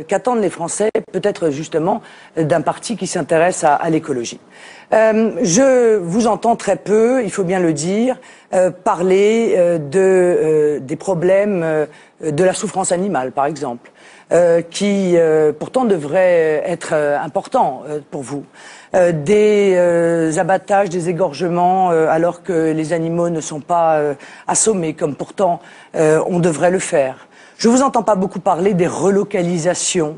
Qu'attendent les Français, peut-être justement, d'un parti qui s'intéresse à l'écologie. Je vous entends très peu, il faut bien le dire, parler des problèmes de la souffrance animale, par exemple, qui pourtant devrait être important pour vous. Des abattages, des égorgements, alors que les animaux ne sont pas assommés, comme pourtant on devrait le faire. Je ne vous entends pas beaucoup parler des relocalisations,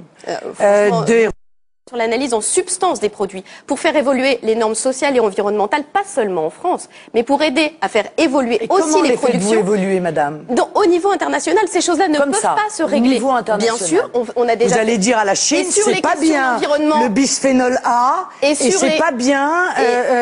sur l'analyse en substance des produits, pour faire évoluer les normes sociales et environnementales, pas seulement en France, mais pour aider à faire évoluer et aussi comment les productions. Faites-vous évoluer, madame? Au niveau international, ces choses-là ne peuvent pas se régler. Au niveau international. Bien sûr, on a déjà. Vous allez dire à la Chine, c'est pas bien le bisphénol A et c'est pas bien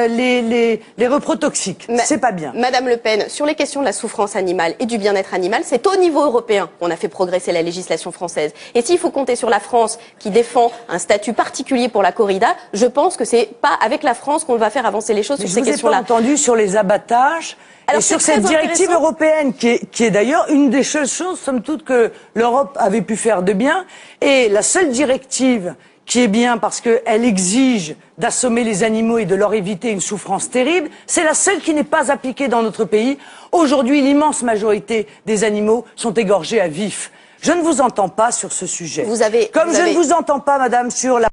les reprotoxiques. C'est pas bien. Madame Le Pen, sur les questions de la souffrance animale et du bien-être animal, c'est au niveau européen qu'on a fait progresser la législation française. Et s'il faut compter sur la France qui défend un statut particulier pour la corrida, je pense que c'est pas avec la France qu'on va faire avancer les choses sur ces questions-là. Je vous ai pas entendu sur les abattages. Et sur cette directive européenne, qui est d'ailleurs une des seules choses, somme toute, que l'Europe avait pu faire de bien, et la seule directive qui est bien parce qu'elle exige d'assommer les animaux et de leur éviter une souffrance terrible, c'est la seule qui n'est pas appliquée dans notre pays. Aujourd'hui, l'immense majorité des animaux sont égorgés à vif. Je ne vous entends pas sur ce sujet. Comme je ne vous entends pas, madame, sur la